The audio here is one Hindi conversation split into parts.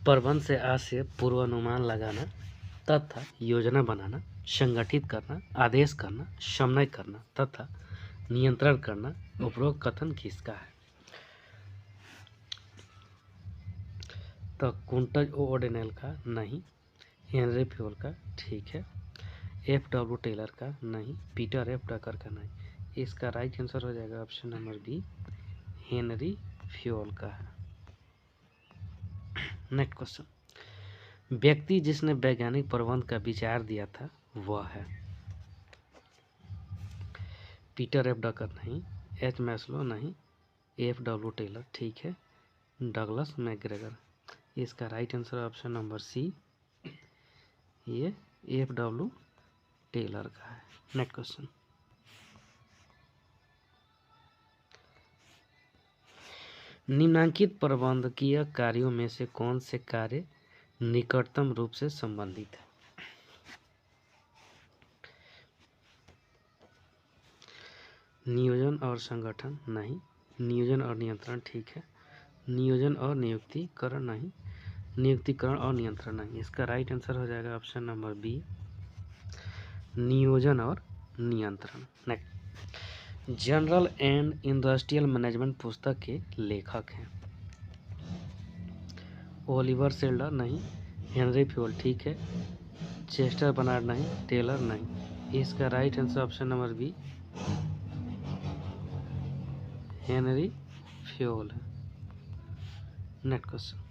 प्रबंध से आज से पूर्वानुमान लगाना तथा योजना बनाना, संगठित करना, आदेश करना, समन्वय करना तथा नियंत्रण करना। उपरोक्त कथन किसका है? तो कुंटज ओडेनेल का नहीं, हेनरी फ्योल का ठीक है, F.W. टेलर का नहीं, पीटर F. डकर का नहीं। इसका राइट आंसर हो जाएगा option number B, Henri Fayol का है। नेक्स्ट क्वेश्चन, व्यक्ति जिसने वैज्ञानिक प्रबंध का विचार दिया था वह है? Peter F. डकर नहीं, H. मैस्लो नहीं, F.W. टेलर ठीक है, डगलस मैकग्रेगर। इसका right answer option number C, ये F.W. टेलर का है। नेक्स्ट क्वेश्चन, निम्नलिखित प्रबंधकीय कार्यों में से कौन से कार्य निकटतम रूप से संबंधित है? नियोजन और संगठन नहीं, नियोजन और नियंत्रण ठीक है, नियोजन और नियुक्तिकरण नहीं, नियुक्तिकरण और नियंत्रण नहीं। इसका राइट आंसर हो जाएगा ऑप्शन नंबर बी, नियोजन और नियंत्रण। Next, general and industrial management पुस्तक के लेखक हैं? ओलिवर सेल्डर नहीं, हेनरी फ्योल ठीक है, चेस्टर बनार्ड नहीं, टेलर नहीं। इसका right answer option number B, Henri Fayol है। नेक्स्ट क्वेश्चन,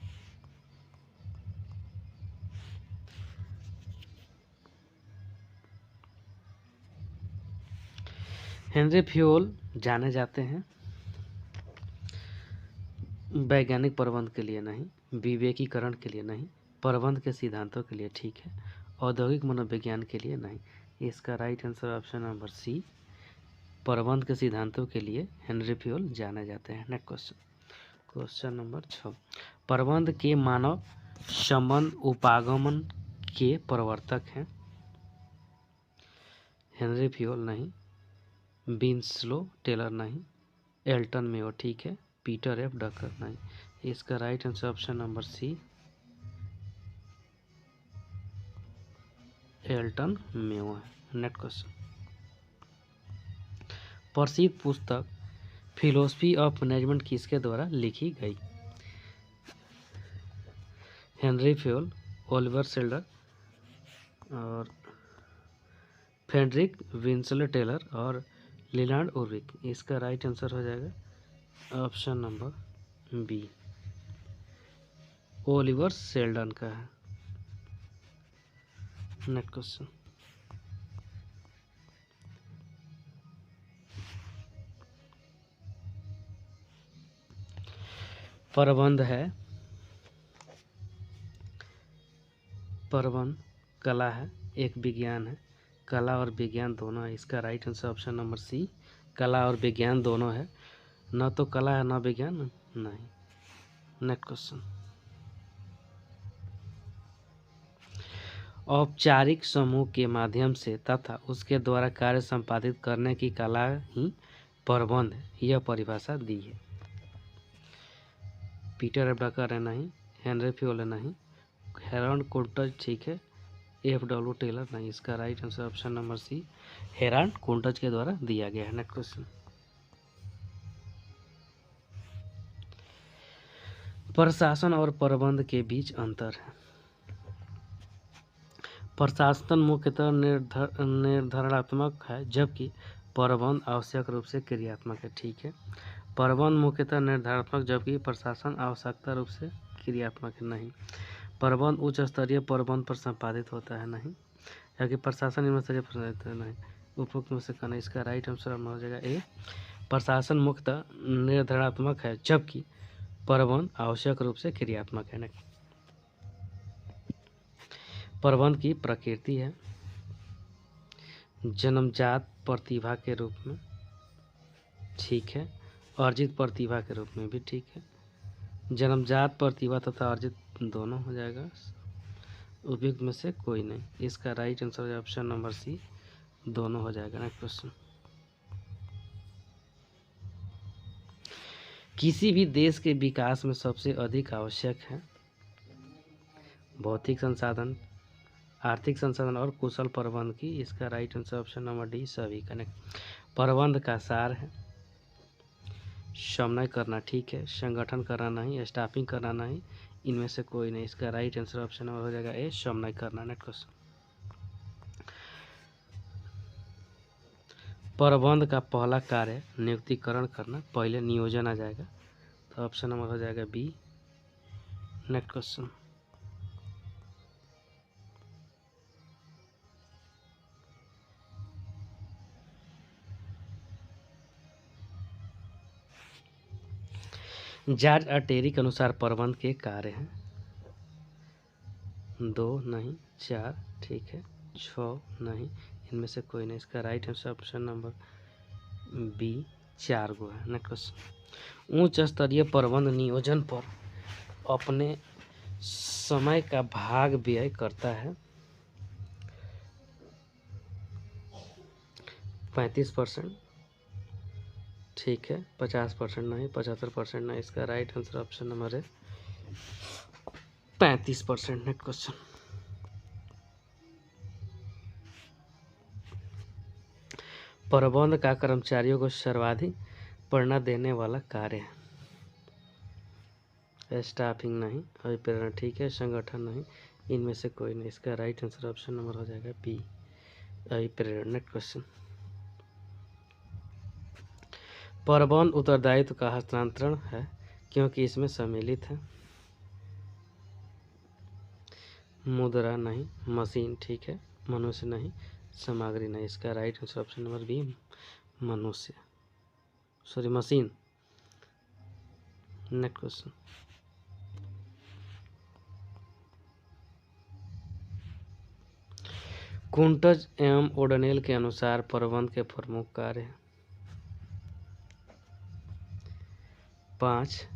हेनरी फ्योल जाने जाते हैं वैज्ञानिक प्रबंध के लिए नहीं, विवेकीकरण के लिए नहीं, प्रबंध के सिद्धांतों के लिए ठीक है, औद्योगिक मनोविज्ञान के लिए नहीं। इसका right answer option number C, प्रबंध के सिद्धांतों के लिए हेनरी फ्योल जाने जाते हैं। नेक्स्ट क्वेश्चन, क्वेश्चन नंबर 6, प्रबंध के मानव संबंध उपागमन के प्रवर्तक हैं? हेनरी फ्योल नहीं, विंस्लो टेलर नहीं, एल्टन मेयो ठीक है, पीटर F. डकर नहीं। इसका right answer option number C, Elton Mayo है। नेक्स्ट क्वेश्चन, प्रसिद्ध पुस्तक फिलोसफी ऑफ मैनेजमेंट किसके द्वारा लिखी गई? हेनरी फ्योल, ओलिवर सेल्डर और फ्रेडरिक विंसले टेलर और लीलैंड उर्विक। इसका राइट आंसर हो जाएगा option number B, Oliver Sheldon का है। नेक्स्ट क्वेश्चन, प्रबंध है, प्रबंध कला है, एक विज्ञान है, कला और विज्ञान दोनों है। इसका right answer option number C, कला और विज्ञान दोनों है, न तो कला है न विज्ञान नहीं। नेक्स्ट क्वेश्चन, औपचारिक समूह के माध्यम से तथा उसके द्वारा कार्य संपादित करने की कला ही प्रबंध है, यह परिभाषा दी है? Peter F. डकर है नहीं, हेनरी फ्योल है नहीं, हेराल्ड कुंटज ठीक है, F.W. टेलर नहीं। इसका right answer option number C, Harold Koontz के द्वारा दिया गया है। नेक्स्ट क्वेश्चन, प्रशासन और प्रबंध के बीच अंतर है? प्रशासन मुख्यतः निर्धारणात्मक है जबकि प्रबंध आवश्यक रूप से क्रियात्मक है ठीक है। प्रबंध मुख्यतः निर्धारणात्मक जबकि प्रशासन आवश्यकता रूप से क्रियात्मक है नहीं। प्रबंध उच्च स्तरीय प्रबंध पर संपादित होता है नहीं, जबकि प्रशासन निम्न स्तरीय संपादित है नहीं। उपयुक्त में से कहना, इसका राइट आंसर हो जाएगा ए, प्रशासन मुख्यतः निर्धारणात्मक है जबकि प्रबंध आवश्यक रूप से क्रियात्मक है। प्रबंध की प्रकृति है जन्मजात प्रतिभा के रूप में ठीक है, अर्जित प्रतिभा के रूप में भी ठीक है, जन्मजात प्रतिभा तथा अर्जित दोनों हो जाएगा, उपयुक्त में से कोई नहीं। इसका right answer option number C, दोनों हो जाएगा। नेक्स्ट क्वेश्चन, किसी भी देश के विकास में सबसे अधिक आवश्यक है? भौतिक संसाधन, आर्थिक संसाधन और कुशल प्रबंध की। इसका right answer option number D सभी कनेक्ट। प्रबंध का सार है समन्वय करना, ठीक है, संगठन करना नहीं, स्टाफिंग करना नहीं, इनमें से कोई नहीं। इसका राइट आंसर ऑप्शन नंबर हो जाएगा ए समन्वय करना। नेक्स्ट क्वेश्चन, प्रबंध का पहला कार्य नियुक्तिकरण करना, पहले नियोजन आ जाएगा, तो ऑप्शन नंबर हो जाएगा बी। नेक्स्ट क्वेश्चन, जॉर्ज अटेरी के अनुसार प्रबंध के कार्य हैं 2 नहीं 4, ठीक है, 6 नहीं, इनमें से कोई नहीं। इसका right answer option number B 4 गो है। नेक्स्ट क्वेश्चन, उच्च स्तरीय प्रबंध नियोजन पर अपने समय का भाग व्यय करता है 35%, ठीक है, 50% नहीं, 75% नहीं। इसका राइट आंसर ऑप्शन नंबर है 35%। नेक्स्ट क्वेश्चन, प्रबंध का कर्मचारियों को सर्वाधिक प्रेरणा देने वाला कार्य है स्टाफिंग नहीं, अभिप्रेरण, ठीक है, संगठन नहीं, इनमें से कोई नहीं। इसका राइट आंसर ऑप्शन नंबर हो जाएगा बी अभिप्रेरण। नेक्स्ट क्वेश्चन, प्रबंध उत्तरदायित्व का हस्तांतरण है क्योंकि इसमें सम्मिलित है मुद्रा नहीं, मशीन, ठीक है, मनुष्य नहीं, सामग्री नहीं। इसका right answer option number B मनुष्य, सॉरी मशीन। नेक्स्ट क्वेश्चन, कुंटज एवं ओडनेल के अनुसार प्रबंध के प्रमुख कार्य हैं 5,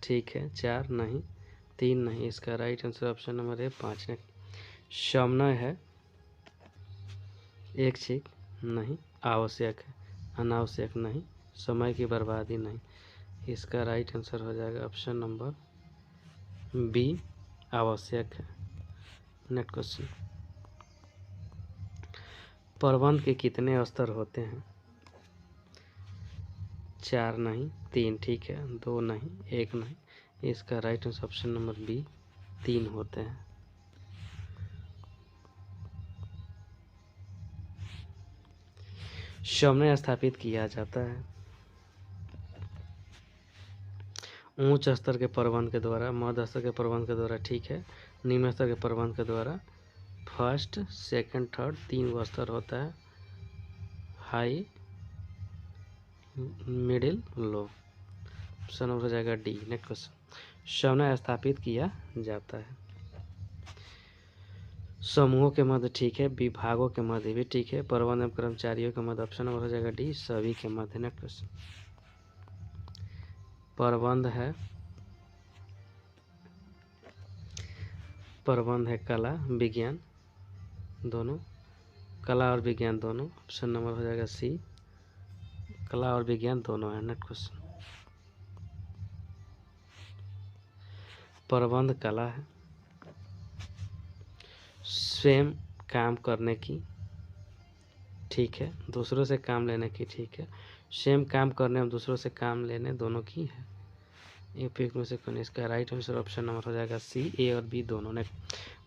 ठीक है, 4 नहीं, 3 नहीं। इसका राइट आंसर ऑप्शन नंबर है 5। समन्वय है एक चीज नहीं, आवश्यक है, अनावश्यक नहीं, समय की बर्बादी नहीं। इसका राइट आंसर हो जाएगा ऑप्शन नंबर बी आवश्यक है। नेक्स्ट क्वेश्चन, प्रबंध के कितने स्तर होते हैं 4 नहीं, 3, ठीक है, 2 नहीं, 1 नहीं। इसका right answer option number B 3 होते हैं। समन्वय स्थापित किया जाता है उच्च स्तर के प्रबंध के द्वारा, मध्य स्तर के प्रबंध के द्वारा, ठीक है, निम्न स्तर के प्रबंध के द्वारा। फर्स्ट, सेकंड, थर्ड, 3 गो स्तर होता है, हाई, मिडिल, लो। ऑप्शन हो जाएगा डी। नेक्स्ट क्वेश्चन, समन्वय स्थापित किया जाता है समूहों के मध्य, ठीक है, विभागों के मध्य भी, ठीक है, प्रबंध एवं कर्मचारियों के मध्य। ऑप्शन नंबर हो जाएगा डी सभी के मध्य। नेक्स्ट क्वेश्चन, प्रबंध है कला विज्ञान दोनों, कला और विज्ञान दोनों। ऑप्शन नंबर हो जाएगा सी कला और विज्ञान दोनों है। नेक्स्ट क्वेश्चन, प्रबंध कला है स्वयं काम करने की, ठीक है, दूसरों से काम लेने की, ठीक है, स्वयं काम करने और दूसरों से काम लेने दोनों की है। उपयुक्त में से कौन? इसका राइट आंसर ऑप्शन नंबर हो जाएगा सी ए और बी दोनों। ने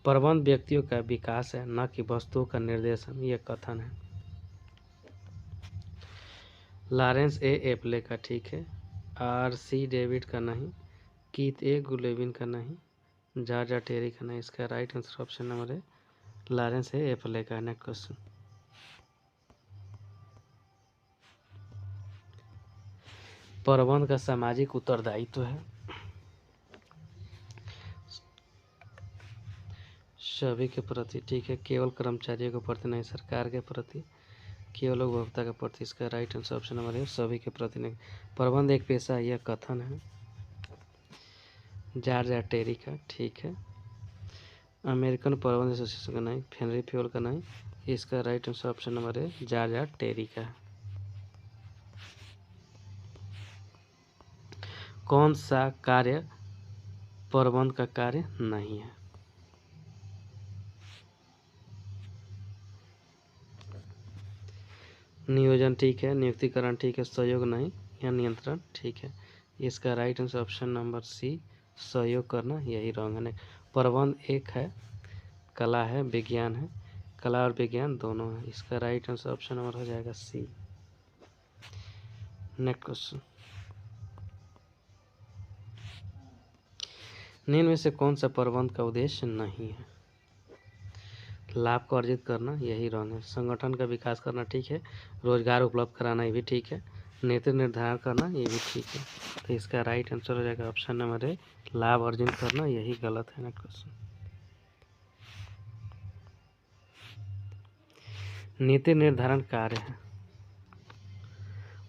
प्रबंध व्यक्तियों का विकास है न कि वस्तुओं का निर्देशन, यह कथन है लॉरेंस ए एप्ले का, ठीक है, आर सी डेविड का नहीं, कीथ ए गुलेविन का नहीं, जॉर्ज अटेरी का नहीं। इसका राइट आंसर ऑप्शन नंबर है लॉरेंस ए एप्ले का। नेक्स्ट क्वेश्चन, प्रबंध का सामाजिक उत्तरदायित्व है सभी के प्रति, ठीक है, केवल कर्मचारियों के प्रति नहीं, सरकार के प्रति, केवल उपभोक्ता के प्रति। इसका राइट आंसर ऑप्शन नंबर है सभी के प्रति नहीं। प्रबंध एक पेशा है, यह कथन है जॉर्ज अटेरी का, ठीक है, अमेरिकन प्रबंध एसोसिएशन का नहीं, हेनरी फ्योल का नहीं। इसका राइट आंसर ऑप्शन नंबर है जॉर्ज अटेरी का। कौन सा कार्य प्रबंध का कार्य नहीं है? नियोजन ठीक है, नियुक्तिकरण ठीक है, सहयोग नहीं या नियंत्रण ठीक है। इसका right answer option number C, सहयोग करना, यही रॉन्ग है। प्रबंध एक है, कला है, विज्ञान है, कला और विज्ञान दोनों है। इसका राइट आंसर ऑप्शन नंबर हो जाएगा सी। नेक्स्ट क्वेश्चन, निम्न में से कौन सा प्रबंध का उद्देश्य नहीं है? लाभ को अर्जित करना, यही रॉन्ग है। संगठन का विकास करना ठीक है, रोजगार उपलब्ध कराना ये भी ठीक है, नीति निर्धारण करना ये भी ठीक है। तो इसका राइट आंसर हो जाएगा ऑप्शन नंबर ए, लाभ अर्जित करना, यही गलत है। नेक्स्ट क्वेश्चन, नीति निर्धारण कार्य है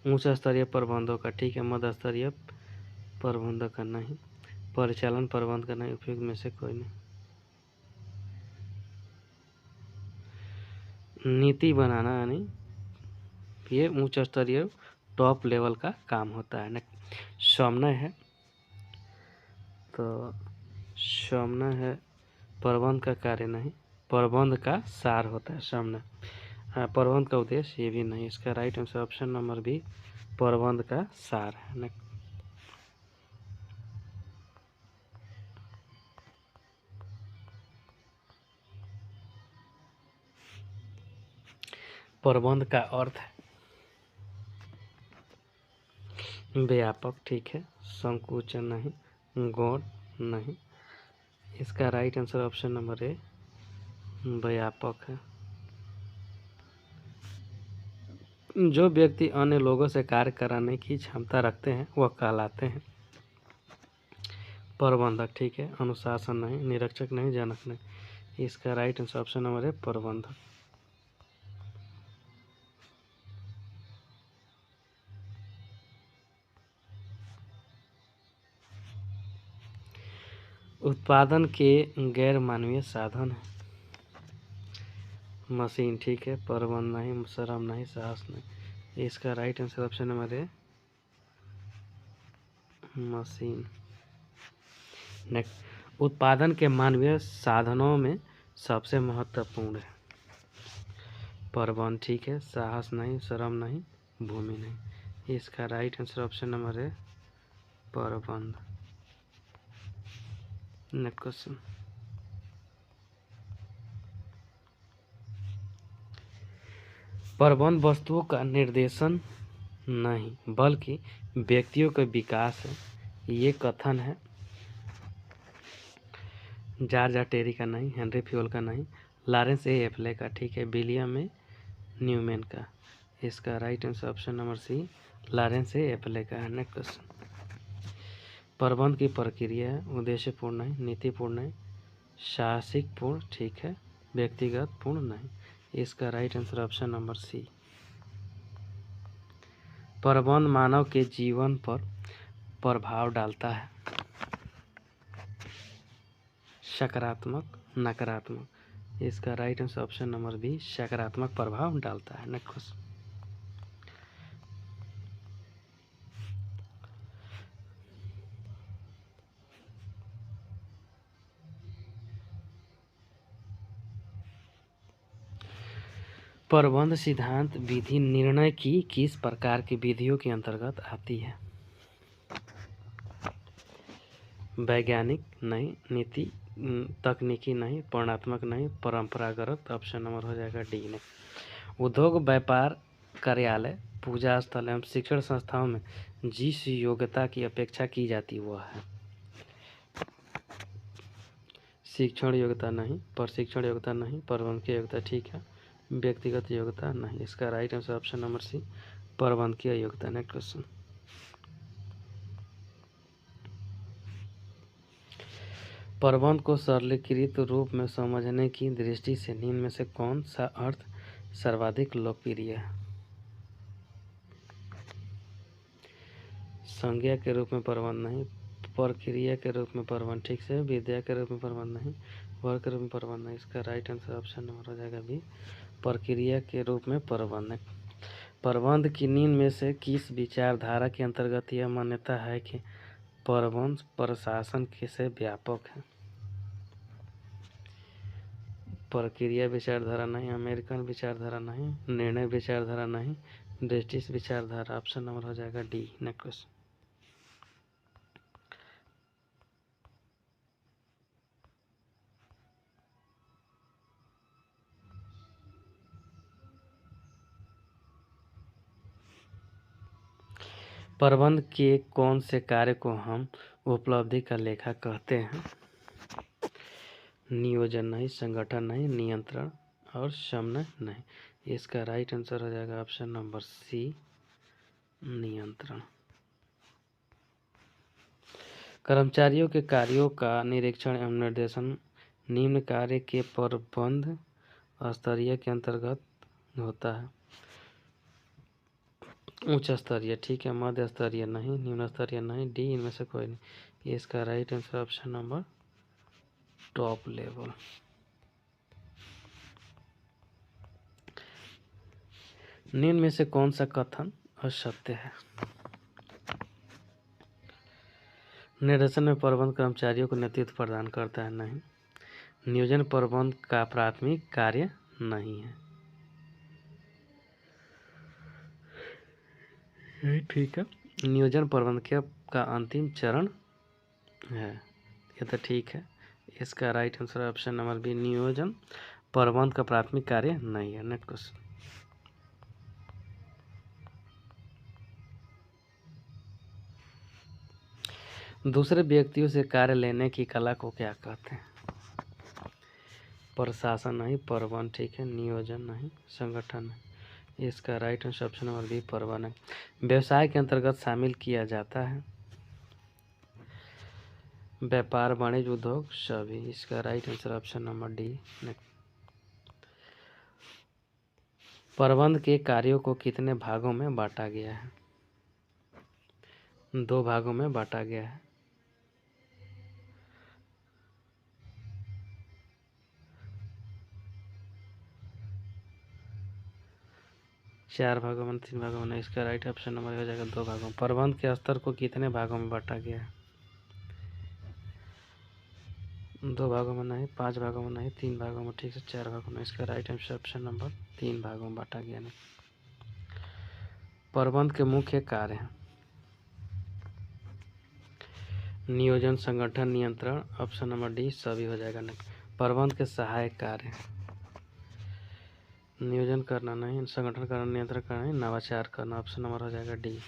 उच्च स्तरीय प्रबंधों का ठीक है, मध्य स्तरीय प्रबंधों का नहीं, परिचालन प्रबंध का नहीं, उपयुक्त में से कोई नहीं। नीति बनाना यानी ये उच्च स्तरीय टॉप लेवल का काम होता है। समन्वय है, तो समन्वय है, प्रबंध का कार्य नहीं, प्रबंध का सार होता है समन्वय। प्रबंध का उद्देश्य ये भी नहीं। इसका right answer option number B, प्रबंध का सार है। प्रबंध का अर्थ है व्यापक ठीक है, संकुचन नहीं, गौण नहीं। इसका राइट आंसर ऑप्शन नंबर ए, व्यापक है। जो व्यक्ति अन्य लोगों से कार्य कराने की क्षमता रखते हैं वह कहलाते हैं प्रबंधक ठीक है, अनुशासन नहीं, निरीक्षक नहीं, जनक नहीं। इसका राइट आंसर ऑप्शन नंबर है प्रबंधक। उत्पादन के गैर मानवीय साधन है, मशीन ठीक है, प्रबंध नहीं, श्रम नहीं, साहस नहीं। इसका राइट आंसर ऑप्शन नंबर है मशीन। नेक्स्ट, उत्पादन के मानवीय साधनों में सबसे महत्वपूर्ण है प्रबंध ठीक है, साहस नहीं, श्रम नहीं, भूमि नहीं। इसका राइट आंसर ऑप्शन नंबर है प्रबंध। नेक्स्ट क्वेश्चन, प्रबंध वस्तुओं का निर्देशन नहीं बल्कि व्यक्तियों का विकास है, ये कथन है जॉर्ज टेरी का नहीं, हेनरी फ्यूल का नहीं, लॉरेंस ए एफले का ठीक है, विलियम ए न्यूमैन का। इसका right answer option number C, Lawrence A Appley का है। नेक्स्ट क्वेश्चन, प्रबंध की प्रक्रिया है उद्देश्यपूर्ण नहीं, नीतिपूर्ण नहीं, साहसिक पूर्ण ठीक है, व्यक्तिगत पूर्ण नहीं। इसका right answer option number C. प्रबंध मानव के जीवन पर प्रभाव डालता है, सकारात्मक नकारात्मक। इसका right answer option number B, सकारात्मक प्रभाव डालता है। नेक्स्ट क्वेश्चन, प्रबंध सिद्धांत विधि निर्णय की किस प्रकार की विधियों के अंतर्गत आती है? वैज्ञानिक नहीं, नीति तकनीकी नहीं, वर्णनात्मक नहीं, परंपरागत। ऑप्शन नंबर हो जाएगा डी ने। उद्योग, व्यापार, कार्यालय, पूजा स्थल एवं शिक्षण संस्थाओं में जिस योग्यता की अपेक्षा की जाती वह है शिक्षण योग्यता नहीं, प्रशिक्षण योग्यता नहीं, प्रबंधकीय योग्यता ठीक है, व्यक्तिगत योग्यता नहीं। इसका right answer option number C, प्रबंधकीय योग्यता। नेक्स्ट क्वेश्चन, प्रबंध को सरलीकृत रूप में समझने की दृष्टि से निम्न में से कौन सा अर्थ सर्वाधिक लोकप्रिय है? संज्ञा के रूप में प्रबंध नहीं, प्रक्रिया के रूप में प्रबंध ठीक से, विद्या के रूप में प्रबंध नहीं, वर्ग के रूप में प्रबंध नहीं। इसका राइट आंसर ऑप्शन नंबर हो जाएगा बी, प्रक्रिया के रूप में प्रबंध। प्रबंध की नींद में से किस विचारधारा के अंतर्गत यह मान्यता है कि प्रबंध प्रशासन से व्यापक है? प्रक्रिया विचारधारा नहीं, अमेरिकन विचारधारा नहीं, निर्णय विचारधारा नहीं, ब्रिटिश विचारधारा। ऑप्शन नंबर हो जाएगा डी। Next question. प्रबंध के कौन से कार्य को हम उपलब्धि का लेखा कहते हैं? नियोजन नहीं, संगठन नहीं, नियंत्रण और समन्वय नहीं। इसका राइट आंसर हो जाएगा ऑप्शन नंबर सी, नियंत्रण। कर्मचारियों के कार्यों का निरीक्षण एवं निर्देशन निम्न कार्य के प्रबंध स्तरीय के अंतर्गत होता है। उच्च स्तरीय, ठीक है, मध्य स्तरीय नहीं, निम्न स्तरीय नहीं, डी इनमें से कोई नहीं। इसका right answer option number top level. निम्न में से कौन सा कथन असत्य है? निर्देशन में प्रबंध कर्मचारियों को नेतृत्व प्रदान करता है, नहीं। नियोजन प्रबंध का प्राथमिक कार्य नहीं है, ठीक है। नियोजन प्रबंध का अंतिम चरण है, ये तो ठीक है। इसका right answer option number B, नियोजन प्रबंध का प्राथमिक कार्य नहीं है। Next question. दूसरे व्यक्तियों से कार्य लेने की कला को क्या कहते हैं? प्रशासन नहीं, प्रबंध, ठीक है, नियोजन नहीं, संगठन नहीं। इसका right answer option number B, प्रबंध है। व्यवसाय के अंतर्गत शामिल किया जाता है व्यापार, वाणिज्य, उद्योग सभी। इसका right answer option number D. प्रबंध के कार्यों को कितने भागों में बांटा गया है? 2 भागों में बांटा गया है। चार भागों में, 3 भागों में। इसका राइट ऑप्शन नंबर हो जाएगा 2 भागों में। प्रबंध के स्तर को कितने भागों में बांटा गया है? 2 भागों में नहीं, 5 भागों में नहीं, 3 भागों में, ठीक है, 4 भागों में। इसका राइट आंसर ऑप्शन नंबर 3 भागों में बांटा गया नहीं। प्रबंध के मुख्य कार्य हैं नियोजन, संगठन, नियंत्रण। ऑप्शन नंबर डी सभी हो जाएगा नहीं। प्रबंध के सहायक कार्य नियोजन करना नहीं, संगठन करना, नियंत्रण करना नहीं, नवाचार करना। ऑप्शन नंबर हो जाएगा डी।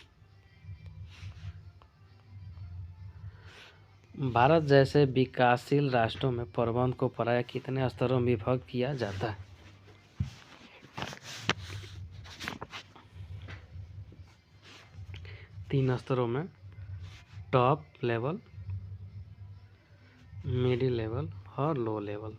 भारत जैसे विकासशील राष्ट्रों में प्रबंध को प्रायः कितने स्तरों में विभक्त किया जाता है? 3 स्तरों में, टॉप लेवल, मिडिल लेवल और लो लेवल।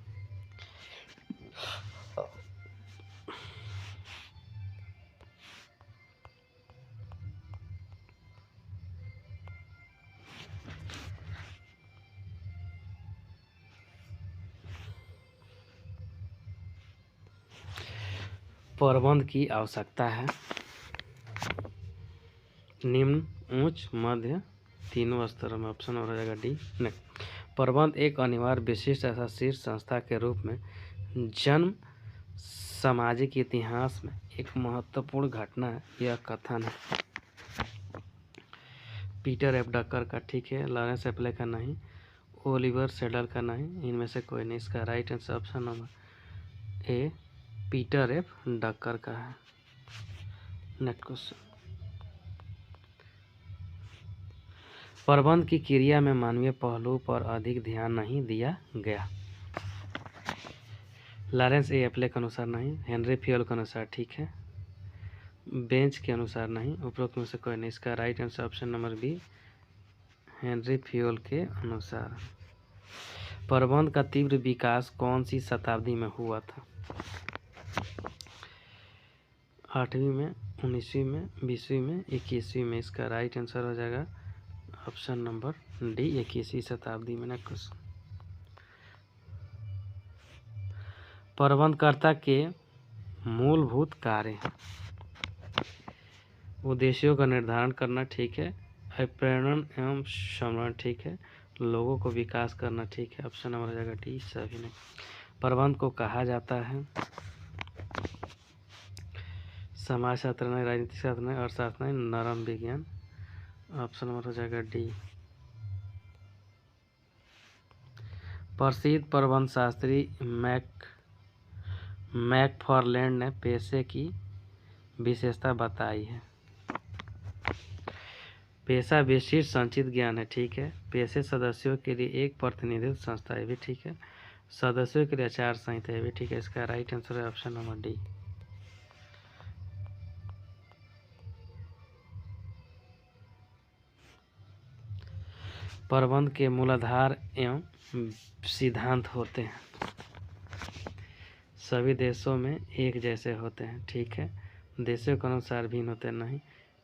प्रबंध की आवश्यकता है निम्न, उच्च, मध्य, तीनों स्तरों में। ऑप्शन हो जाएगा डी। नेक्स्ट। प्रबंध एक अनिवार्य, विशिष्ट तथा शीर्ष संस्था के रूप में जन्म सामाजिक इतिहास में एक महत्वपूर्ण घटना है, यह कथन है। पीटर एफ डकर का, ठीक है, लॉरेंस एप्ले का नहीं, ओलिवर सेडल का नहीं, इनमें से कोई नहीं। इसका right answer option number A, Peter F Drucker का है। Next question. प्रबंध की क्रिया में मानवीय पहलू पर अधिक ध्यान नहीं दिया गया। लॉरेंस ए एप्ले के अनुसार नहीं, हेनरी फ्योल के अनुसार, ठीक है, बेंच के अनुसार नहीं, उपरोक्त में से कोई नहीं। इसका right answer option number B, Henri Fayol के अनुसार। प्रबंध का तीव्र विकास कौन सी शताब्दी में हुआ था? 8वीं में, 19वीं में, 20वीं में, 21वीं में। इसका राइट आंसर हो जाएगा ऑप्शन नंबर डी, 21वीं शताब्दी में। नेक्स्ट। प्रबंधकर्ता के मूलभूत कार्य उद्देश्यों का निर्धारण करना, ठीक है, प्रेरण एवं समरण, ठीक है, लोगों को विकास करना, ठीक है। ऑप्शन नंबर हो जाएगा डी सभी ने। प्रबंध को कहा जाता है? समाजशास्त्र नहीं, राजनीति शास्त्र नहीं, अर्थशास्त्र नहीं, नरम विज्ञान। ऑप्शन नंबर हो जाएगा डी। प्रसिद्ध प्रबंध शास्त्री मैकफार्लैंड ने पेशे की विशेषता बताई है। पेशा विशिष्ट संचित ज्ञान है, ठीक है। पेशे सदस्यों के लिए एक प्रतिनिधित्व संस्था है भी, ठीक है। सदस्यों के लिए आचार संहिता है भी, ठीक है। इसका राइट आंसर है ऑप्शन नंबर डी। प्रबंध के मूलाधार एवं सिद्धांत होते हैं, सभी देशों में एक जैसे होते हैं, ठीक है। देशों के अनुसार भिन्न होते नहीं,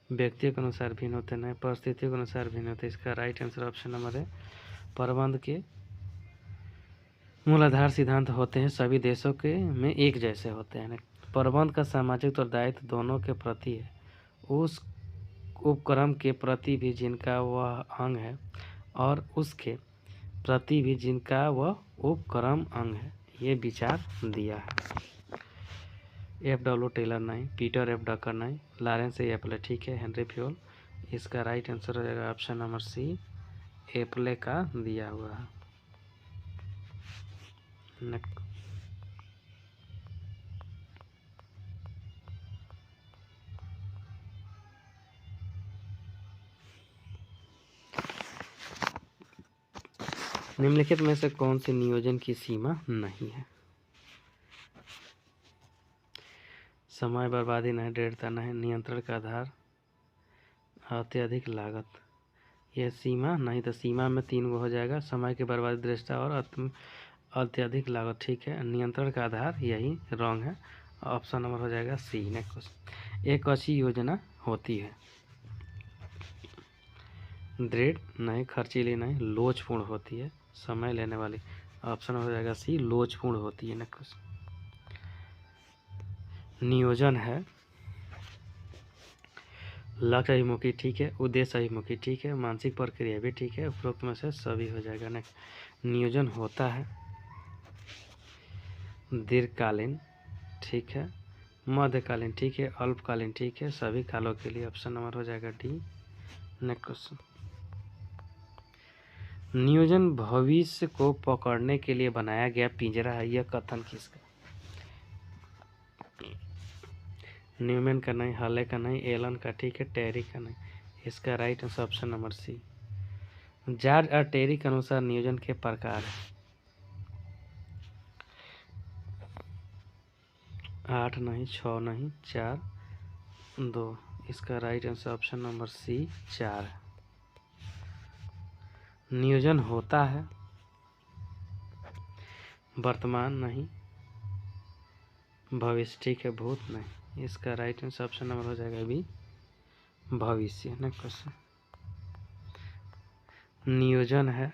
व्यक्तियों के अनुसार भिन्न होते नहीं, परिस्थितियों के अनुसार भिन्न होते। इसका राइट आंसर ऑप्शन नंबर है। प्रबंध के मूलाधार सिद्धांत होते हैं, सभी देशों के में एक जैसे होते हैं। प्रबंध का सामाजिक उत्तरदायित्व दोनों के प्रति है, उस उपक्रम के प्रति भी जिनका वह अंग है और उसके प्रति भी जिनका वह उपक्रम अंग है, ये विचार दिया है। F.W. टेलर नहीं, पीटर F. डकर नहीं, लॉरेंस ए. एप्ले, ठीक है। Henry Fayol. इसका राइट आंसर हो जाएगा ऑप्शन नंबर सी, एप्ले का दिया हुआ है। निम्नलिखित में से कौन सी नियोजन की सीमा नहीं है? समय बर्बादी नहीं, दृढ़ता नहीं, नियंत्रण का आधार, अत्यधिक लागत। यह सीमा नहीं, तो सीमा में 3 गो हो जाएगा, समय की बर्बादी, दृढ़ता और अत्यधिक लागत, ठीक है। नियंत्रण का आधार यही रॉन्ग है, ऑप्शन नंबर हो जाएगा सी। नेक्स्ट, एक अच्छी योजना होती है, दृढ़ नहीं, खर्चीली नहीं, लोचपूर्ण होती है, समय लेने वाली। ऑप्शन हो जाएगा सी, लोचपूर्ण होती है। नेक्स्ट, नियोजन है लक्ष्य अभिमुखी, ठीक है। उद्देश्य अभिमुखी, ठीक है। मानसिक प्रक्रिया भी, ठीक है। उपरोक्त में से सभी हो जाएगा। नेक्स्ट, नियोजन होता है दीर्घकालीन, ठीक है, मध्यकालीन, ठीक है, अल्पकालीन, ठीक है, सभी कालों के लिए। ऑप्शन नंबर हो जाएगा डी। नेक्स्ट क्वेश्चन, नियोजन भविष्य को पकड़ने के लिए बनाया गया पिंजरा है, यह कथन किसका? न्यूमैन का नहीं, हले का नहीं, एलन का, ठीक है, टेरी का नहीं। इसका right answer option number C. George और टेरी के अनुसार नियोजन के प्रकार है 8 नहीं, 6 नहीं, 4, 2। इसका right answer option number C 4 है। नियोजन होता है वर्तमान नहीं, भविष्य, ठीक है, भूत नहीं। इसका राइट आंसर ऑप्शन नंबर हो जाएगा बी, भविष्य। नेक्स्ट क्वेश्चन, नियोजन है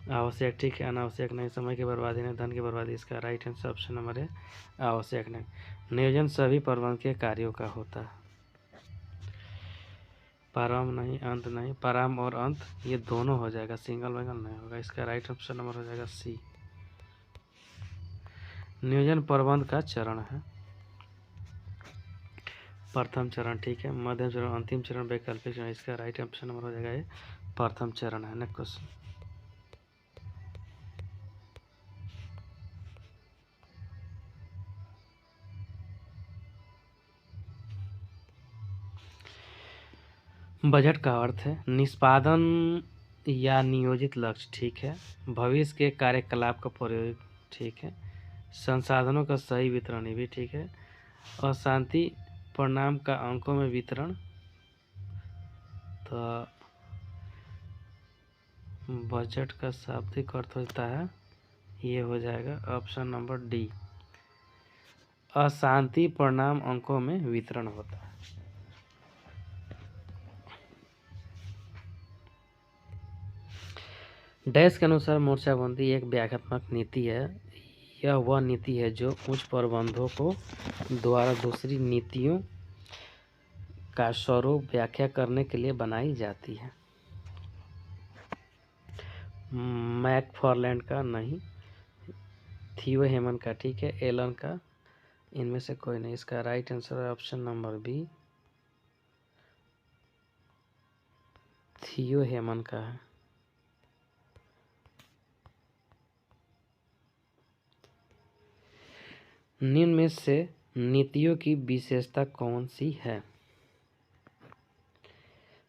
आवश्यक, ठीक है, अनावश्यक नहीं, समय की बर्बादी नहीं, धन की बर्बादी। इसका राइट आंसर ऑप्शन नंबर है आवश्यक नहीं। नियोजन सभी प्रबंध के कार्यों का होता है, प्रारंभ नहीं, अंत नहीं, प्रारंभ और अंत ये दोनों हो जाएगा, सिंगल वैगल नहीं होगा। इसका राइट ऑप्शन नंबर हो जाएगा सी। नियोजन प्रबंध का चरण है, प्रथम चरण, ठीक है, मध्यम चरण, अंतिम चरण, वैकल्पिक चरण। इसका राइट ऑप्शन नंबर हो जाएगा ये प्रथम चरण है। नेक्स्ट क्वेश्चन, बजट का अर्थ है निष्पादन या नियोजित लक्ष्य, ठीक है, भविष्य के कार्यकलाप का प्रयोग, ठीक है, संसाधनों का सही वितरण, ये भी ठीक है, अशांति परिणाम का अंकों में वितरण। तो बजट का शाब्दिक अर्थ होता है, ये हो जाएगा ऑप्शन नंबर डी, अशांति परिणाम अंकों में वितरण होता है। डैश के अनुसार मोर्चाबंदी एक व्याख्यात्मक नीति है, यह वह नीति है जो उच्च प्रबंधों को द्वारा दूसरी नीतियों का स्वरूप व्याख्या करने के लिए बनाई जाती है। मैकफार्लैंड का नहीं, थियो हेमन का ठीक है, एलन का, इनमें से कोई नहीं। इसका राइट आंसर है ऑप्शन नंबर बी, थियो हेमन का है। निम्न में से नीतियों की विशेषता कौन सी है?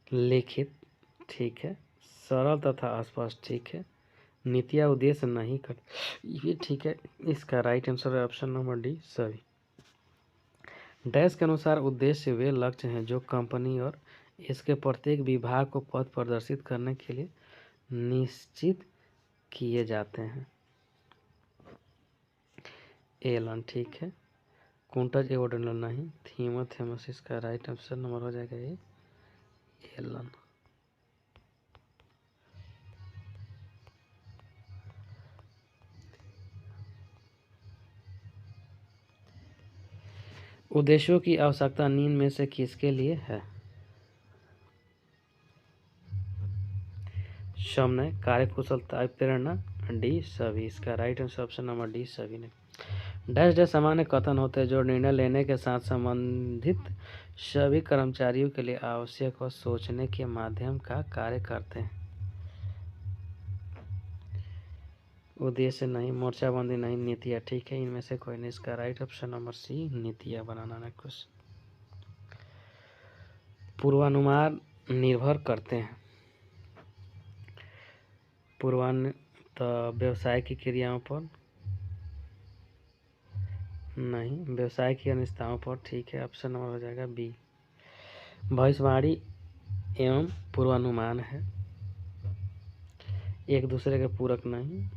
लिखित ठीक है, सरल तथा स्पष्ट ठीक है, नीतियाँ उद्देश्य नहीं कर, ये ठीक है। इसका राइट आंसर है ऑप्शन नंबर डी, सभी। डैश के अनुसार उद्देश्य वे लक्ष्य हैं जो कंपनी और इसके प्रत्येक विभाग को पथ प्रदर्शित करने के लिए निश्चित किए जाते हैं। एलन ठीक है, कुंटज एवोडेंडर नहीं, थीमोथेमसिस का राइट आंसर नंबर हो जाएगा ये एलन। उद्देश्यों की आवश्यकता निम्न में से किसके लिए है? समय, कार्यकुशलता, प्रेरणा, डी सभी। इसका right answer option number D सभी ने। डैश डैश सामान्य कथन होते हैं जो निर्णय लेने के साथ संबंधित सभी कर्मचारियों के लिए आवश्यक और सोचने के माध्यम का कार्य करते हैं। उद्देश्य नहीं, मोर्चाबंदी नहीं, नीतियाँ ठीक है, इनमें से कोई नहीं। इसका राइट ऑप्शन नंबर सी, नीतियाँ बनाना ना कुछ। पूर्वानुमान निर्भर करते हैं। तो व्यवसाय की क्रियाओं पर नहीं, व्यवसाय की अनिश्चितताओं पर ठीक है, ऑप्शन नंबर हो जाएगा बी। भविष्यवाणी एवं पूर्वानुमान है, एक दूसरे के पूरक नहीं,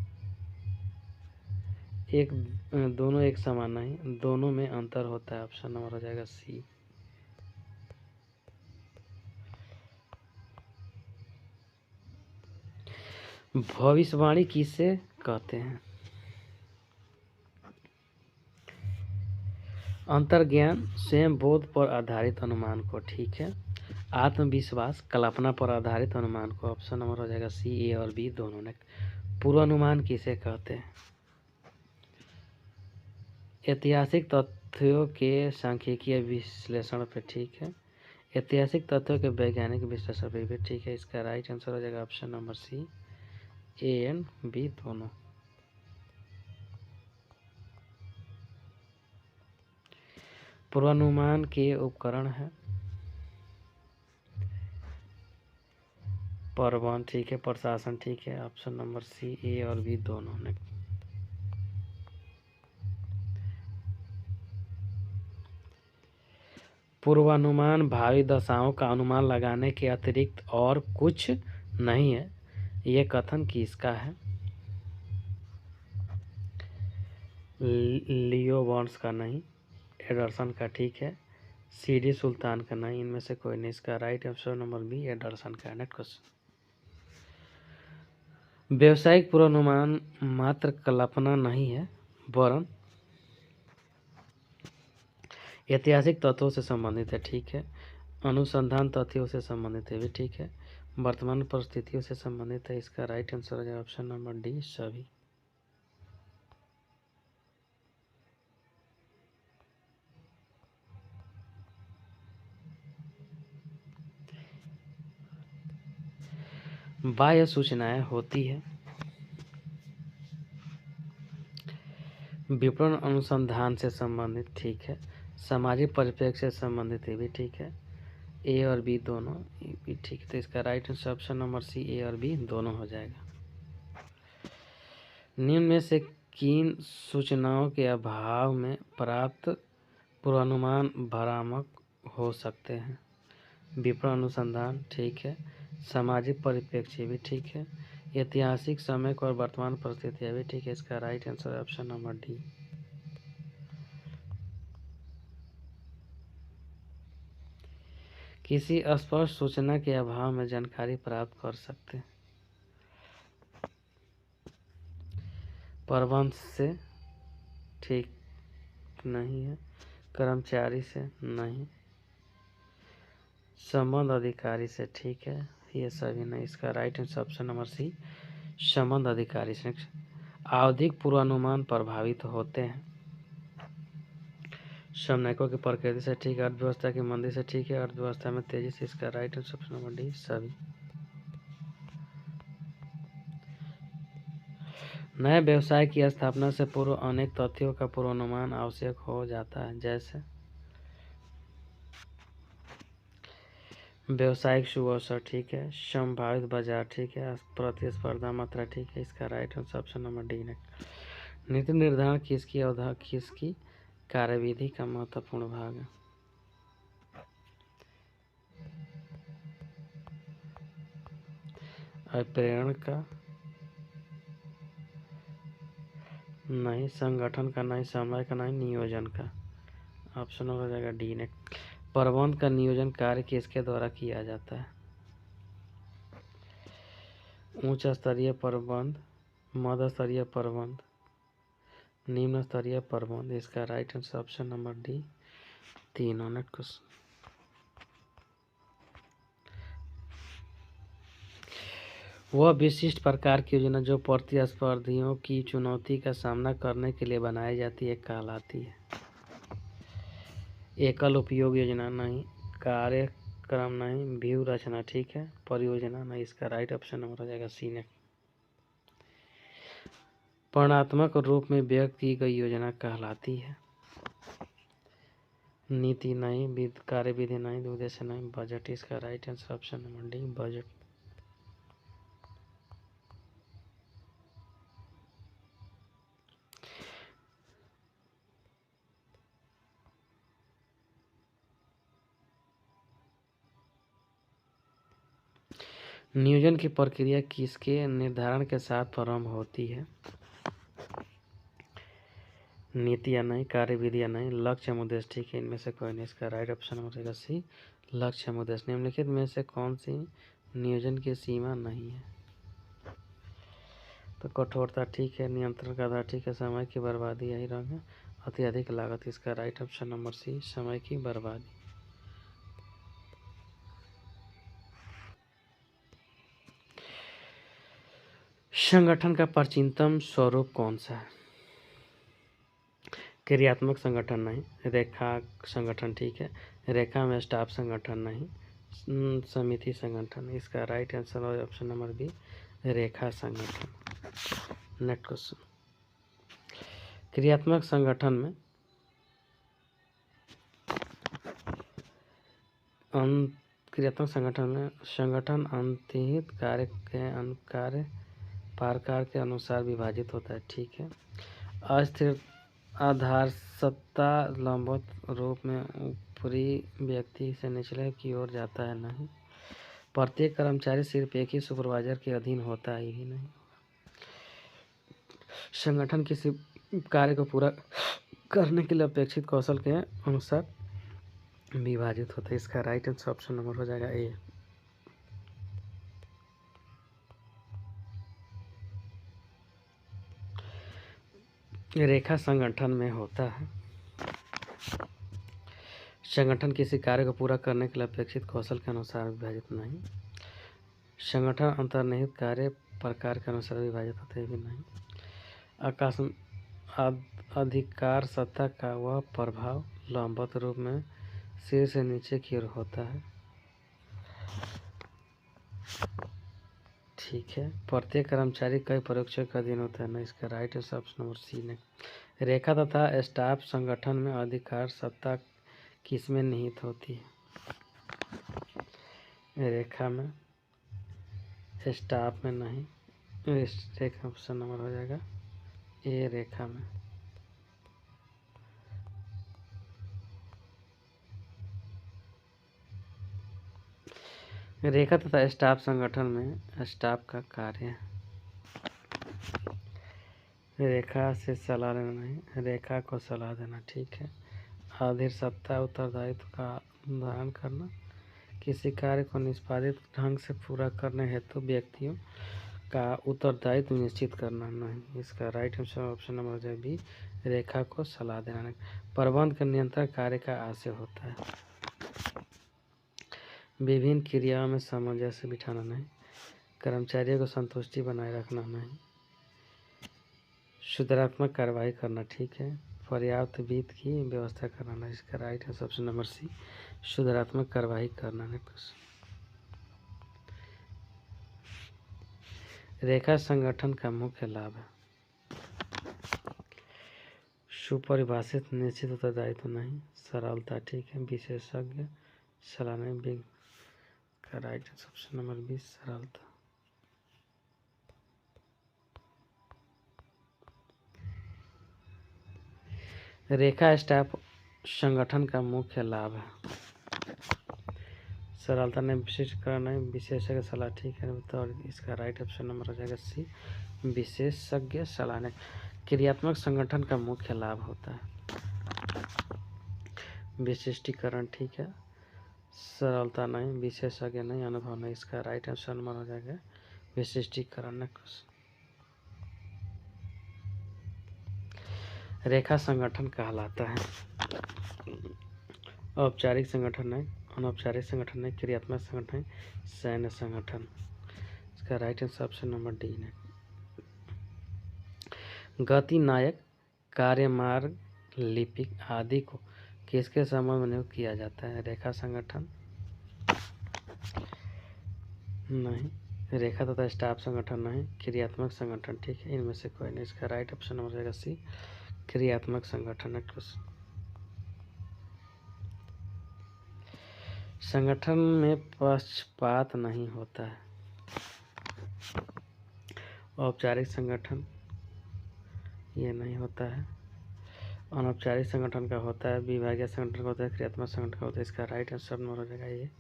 दोनों एक समान नहीं, दोनों में अंतर होता है, ऑप्शन नंबर हो जाएगा सी। भविष्यवाणी किसे कहते हैं? अंतर्ज्ञान, स्वयं बोध पर आधारित अनुमान को ठीक है, आत्मविश्वास, कल्पना पर आधारित अनुमान को, ऑप्शन नंबर हो जाएगा सी, ए और बी दोनों ने। पूर्वानुमान किसे कहते हैं? ऐतिहासिक तथ्यों के सांख्यिकीय विश्लेषण पे ठीक है, ऐतिहासिक तथ्यों के वैज्ञानिक विश्लेषण पे भी ठीक है। इसका राइट आंसर हो जाएगा option number C, A and B दोनों। पूर्वानुमान के उपकरण है प्रबंध ठीक है, प्रशासन ठीक है, ऑप्शन नंबर सी, ए और बी दोनों ने। पूर्वानुमान भावी दशाओं का अनुमान लगाने के अतिरिक्त और कुछ नहीं है, ये कथन किसका है? लियो बॉन्ड्स का नहीं, एडरसन का ठीक है, सीडी सुल्तान का नहीं, इनमें से कोई नहीं। इसका right answer number B, Anderson का। नेक्स्ट क्वेश्चन, व्यावसायिक पूर्वानुमान मात्र कल्पना नहीं है वरन ऐतिहासिक तथ्यों से संबंधित है ठीक है, अनुसंधान तथ्यों से संबंधित है भी ठीक है, वर्तमान परिस्थितियों से संबंधित है। इसका राइट आंसर है ऑप्शन नंबर डी सभी। बाह्य सूचनाएं होती है विपणन अनुसंधान से संबंधित ठीक है, सामाजिक परिप्रेक्ष्य से संबंधित है भी ठीक है, ए और बी दोनों भी ठीक है। तो इसका right answer option number C, A और बी दोनों हो जाएगा। निम्न में से किन सूचनाओं के अभाव में प्राप्त पूर्वानुमान भ्रामक हो सकते हैं? विपणन अनुसंधान ठीक है, सामाजिक परिप्रेक्ष्य भी ठीक है, ऐतिहासिक समय और वर्तमान परिस्थितियाँ भी ठीक है। इसका right answer option number D. किसी स्पष्ट सूचना के अभाव में जानकारी प्राप्त कर सकते हैं। प्रबंध से ठीक नहीं है, कर्मचारी से नहीं, संबंध अधिकारी से ठीक है, ये सभी नहीं। इसका right answer option number C, संबंध अधिकारी से आवधिक पूर्वानुमान प्रभावित होते हैं। समन्वयकों की प्रकृति से ठीक है, अर्थव्यवस्था की मंदी से ठीक है, अर्थव्यवस्था में तेजी से, इसका right answer option number D सभी। नए व्यवसाय की स्थापना से पूर्व अनेक तथ्यों का पूर्वानुमान आवश्यक हो जाता है, जैसे व्यवसायिक शुभ अवसर ठीक है, संभावित बाजार ठीक है, प्रतिस्पर्धा मात्रा ठीक है, इसका right answer option number D है। नीति निर्धारण किसकी कार्यविधि का महत्वपूर्ण भाग है? प्रेरण का नहीं, संगठन का नहीं, समय का नहीं, नियोजन का। ऑप्शन हो जाएगा डी ने। प्रबंध का नियोजन कार्य किसके द्वारा किया जाता है? उच्च स्तरीय प्रबंध, मध्य स्तरीय प्रबंध, निम्न स्तरीय प्रबंध, इसका right answer option number D 3 question. वह विशिष्ट प्रकार की योजना जो प्रतिस्पर्धियों की चुनौती का सामना करने के लिए बनाई जाती है कहलाती है? एकल उपयोग योजना नहीं, कार्यक्रम नहीं, व्यू रचना ठीक है, परियोजना नहीं, इसका राइट ऑप्शन नंबर हो जाएगा सी ने। वर्णनात्मक रूप में व्यक्त की गई योजना कहलाती है? नीति नहीं, कार्यविधि नहीं, उद्देश्य नहीं, बजट, इसका right answer option number D budget. नियोजन की प्रक्रिया किसके निर्धारण के साथ प्रारंभ होती है? नीति या नहीं, कार्यविधि या नहीं, लक्ष्य एवं उद्देश्य ठीक है, इनमें से कोई नहीं, इसका राइट ऑप्शन हो जाएगा सी लक्ष्य एवं उद्देश्य। निम्नलिखित में से कौन सी नियोजन की सीमा नहीं है? तो कठोरता ठीक है, नियंत्रण का आधार ठीक है, समय की बर्बादी यही रंग है, अत्यधिक लागत, इसका राइट ऑप्शन नंबर सी समय की बर्बादी। संगठन का प्राचीनतम स्वरूप कौन सा है? क्रियात्मक संगठन नहीं, रेखा संगठन ठीक है, रेखा में स्टाफ संगठन नहीं, समिति संगठन, इसका right answer option number B रेखा संगठन। Next question. क्रियात्मक संगठन में क्रियात्मक संगठन में संगठन अंतर्निहित कार्य प्रकार के अनुसार विभाजित होता है ठीक है। अस्थिर आधार सत्ता लंबवत रूप में ऊपरी व्यक्ति से निचले की ओर जाता है नहीं। प्रत्येक कर्मचारी सिर्फ एक ही सुपरवाइजर के अधीन होता ही नहीं। संगठन किसी कार्य को पूरा करने के लिए अपेक्षित कौशल के अनुसार विभाजित होता है, इसका राइट आंसर ऑप्शन नंबर हो जाएगा ए। रेखा संगठन में होता है संगठन किसी कार्य को पूरा करने के लिए अपेक्षित कौशल के अनुसार विभाजित नहीं। संगठन अंतर्निहित कार्य प्रकार के अनुसार विभाजित होते भी नहीं। आकाश अधिकार सत्ता का वह प्रभाव लंबवत रूप में सिर से नीचे की ओर होता है ठीक है। प्रत्येक कर्मचारी कई परीक्षकों का अधीन होता है ना, इसका right answer option number C ने। रेखा तथा स्टाफ संगठन में अधिकार सत्ता किसमें निहित होती है? रेखा में, स्टाफ में नहीं, रेखा ऑप्शन नंबर हो जाएगा ए रेखा में। रेखा तथा स्टाफ संगठन में स्टाफ का कार्य है। रेखा से सलाह लेना नहीं, रेखा को सलाह देना ठीक है। आधीर सत्ता उत्तरदायित्व का निर्धारण करना, किसी कार्य को निष्पादित ढंग से पूरा करने हेतु व्यक्तियों का उत्तरदायित्व निश्चित करना नहीं, इसका राइट आंसर ऑप्शन नंबर जो बी रेखा को सलाह देना नहीं। प्रबंध का नियंत्रण कार्य का आशय होता है। विभिन्न क्रियाओं में सामंजस्य बिठाना नहीं, कर्मचारियों को संतुष्टि बनाए रखना नहीं, सुधारात्मक कार्रवाई करना ठीक है, पर्याप्त वित्त की व्यवस्था कराना इसका राइट है ऑप्शन नंबर सी, सुधारात्मक कार्रवाई करना है। रेखा संगठन का मुख्य लाभ है, सुपरिभाषित निश्चित उत्तरदायित्व नहीं, सरलता ठीक है, विशेषज्ञ सलाह नहीं, बिग का राइट है ऑप्शन नंबर बी, सरलता। रेखा स्टाफ संगठन का मुख्य लाभ है, सरलता ने विशिष्टकरण है, विशेषज्ञ सलाह ठीक है, तो इसका राइट ऑप्शन नंबर हो जाएगा सी, विशेषज्ञ सलाह ने। क्रियात्मक संगठन का मुख्य लाभ होता है, विशिष्टीकरण ठीक है, सरलता नहीं, विशेषज्ञ नहीं, अनुभव नहीं, इसका राइट ऑप्शन नंबर हो जाएगा विशिष्टीकरण। रेखा संगठन कहलाता है औपचारिक संगठन है, अनौपचारिक संगठन है, क्रियात्मक संगठन है, सैन्य संगठन। इसका right answer option number D है। गति नायक, कार्यमार्ग, लिपिक आदि को किसके संबंध में नियुक्त किया जाता है? रेखा संगठन नहीं, रेखा तथा स्टाफ संगठन नहीं, क्रियात्मक संगठन ठीक है, इनमें से कोई नहीं। इसका राइट ऑप्शन हो जाएगा सी, क्रियात्मक संगठन है। संगठन में पक्षपात नहीं होता है, औपचारिक संगठन ये नहीं होता है, अनौपचारिक संगठन का होता है, विभागीय संगठन का होता है, क्रियात्मक संगठन का होता है। इसका राइट आंसर नंबर हो जाएगा ये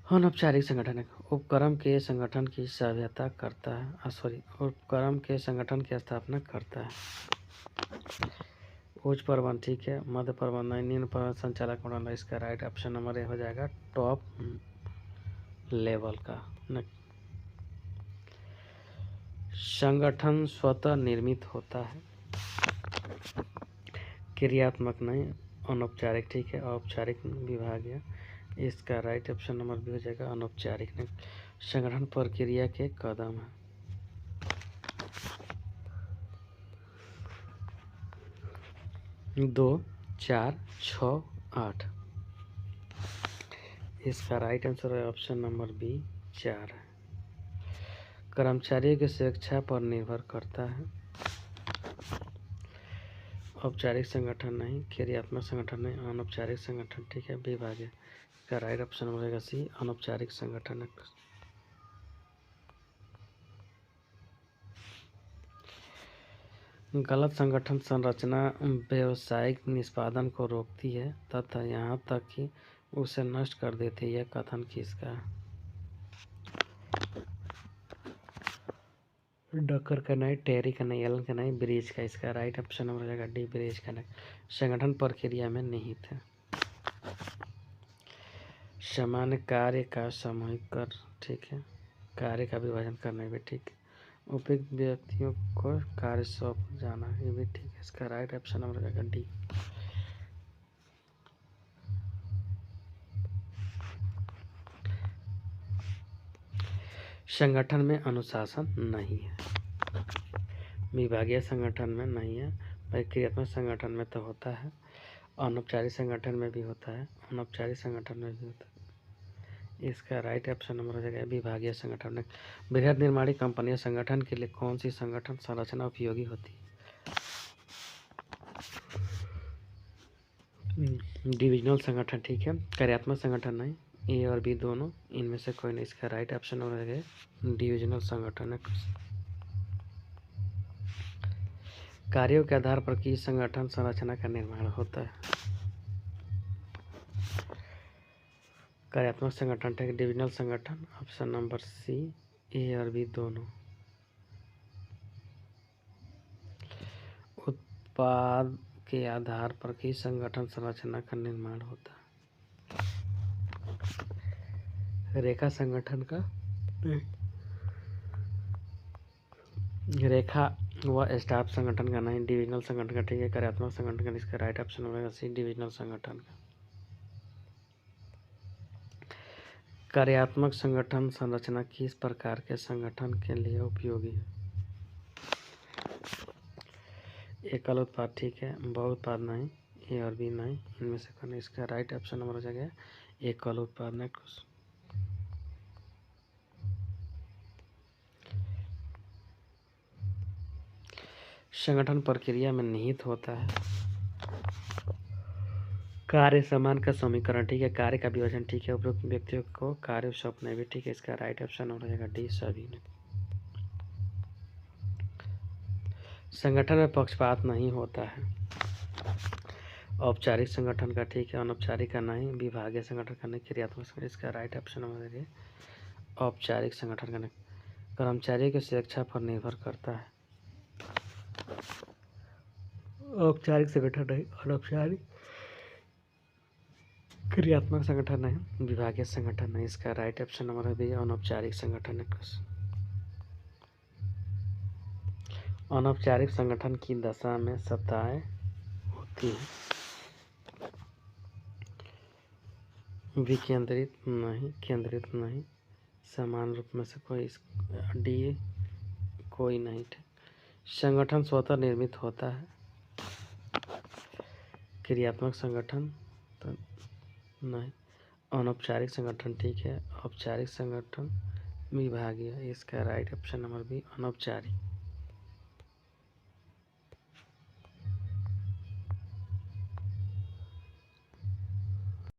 अनौपचारिक संगठन है। उपक्रम के संगठन की सहायता करता है, उपक्रम के संगठन की स्थापना करता है। उच्च प्रबंध ठीक है, मध्य प्रबंध नहीं, निम्न प्रबंध संचालक मंडल। इसका राइट ऑप्शन नंबर ए हो जाएगा टॉप लेवल का। संगठन स्वतः निर्मित होता है, क्रियात्मक नहीं, अनौपचारिक ठीक है, औपचारिक विभागीय। इसका राइट ऑप्शन नंबर बी हो जाएगा अनौपचारिक नहीं। संगठन प्रक्रिया के कदम है, 2, 4, 6, 8। इसका राइट आंसर है ऑप्शन नंबर बी 4 है। कर्मचारियों की स्वेच्छा पर निर्भर करता है, औपचारिक संगठन नहीं, क्रियात्मक संगठन नहीं, अनौपचारिक संगठन ठीक है, विभागीय। इसका राइट ऑप्शन हो जाएगा सी, अनौपचारिक संगठन है। गलत संगठन संरचना व्यावसायिक निष्पादन को रोकती है तथा यहाँ तक कि उसे नष्ट कर देती है। यह कथन किसका है? डकर का नहीं, टेरी का नहीं, एलन का नहीं, ब्रिज का। इसका राइट ऑप्शन हो जाएगा डी, ब्रिज का नहीं। संगठन प्रक्रिया में निहित है, सामान्य कार्य का सामूहिक कर ठीक है, कार्य का विभाजन करना भी ठीक है, उपयुक्त व्यक्तियों को कार्य सौंप जाना ये भी ठीक है। इसका राइट ऑप्शन हो जाएगा डी। संगठन में अनुशासन नहीं है, विभागीय संगठन में नहीं है, क्रियात्मक संगठन में तो होता है, अनौपचारिक संगठन में भी होता है, अनौपचारिक संगठन में भी होता है। इसका राइट ऑप्शन नंबर हो जाएगा विभागीय संगठन में। बृहद निर्माणी कंपनियां संगठन के लिए कौन सी संगठन संरचना उपयोगी होती है? डिविजनल संगठन ठीक है, कार्यात्मक संगठन नहीं, ए और बी दोनों, इनमें से कोई नहीं। इसका राइट ऑप्शन हो जाएगा डिविजनल संगठन है। कार्यों के आधार पर किस संगठन संरचना का निर्माण होता है? कार्यात्मक संगठन है, डिविजनल संगठन ऑप्शन नंबर सी, ए और बी दोनों। उत्पाद के आधार पर किस संगठन संरचना का निर्माण होता है? रेखा संगठन का, रेखा व स्टाफ संगठन का नहीं, डिविजनल संगठन का ठीक है, कार्यात्मक संगठन का। इसका राइट ऑप्शन होगा सी, डिविजनल संगठन का। कार्यात्मक संगठन संरचना किस प्रकार के संगठन के लिए उपयोगी है? एकल उत्पाद ठीक है, बहुउत्पाद नहीं, ए और बी नहीं, इनमें से कौन? इसका राइट ऑप्शन नंबर हो जाएगा एकल उत्पाद। नेक्स्ट, संगठन प्रक्रिया में निहित होता है। कार्य समान का समीकरण ठीक है, कार्य का विभाजन ठीक है, उपयुक्त व्यक्तियों को कार्य सौंपना भी ठीक है। इसका राइट ऑप्शन हो जाएगा डी सभी। संगठन में पक्षपात नहीं होता है। औपचारिक संगठन का ठीक है, अनौपचारिक का नहीं, विभागीय संगठन का नहीं, क्रियात्मक संगठन। इसका राइट ऑप्शन हो जाएगा औपचारिक संगठन का नहीं। कर्मचारियों की सुरक्षा पर निर्भर करता है। औपचारिक संगठन नहीं, अनौपचारिक, क्रियात्मक संगठन नहीं, विभागीय संगठन नहीं। इसका राइट ऑप्शन नंबर है बी अनौपचारिक संगठन है। अनौपचारिक संगठन की दशा में सत्ताएं होती हैं, विकेंद्रित नहीं, केंद्रित नहीं, समान रूप में से कोई डी कोई नहीं। संगठन स्वतः निर्मित होता है। क्रियात्मक संगठन तो नहीं, अनौपचारिक संगठन ठीक है, औपचारिक संगठन विभागीय। इसका राइट ऑप्शन नंबर बी अनौपचारिक।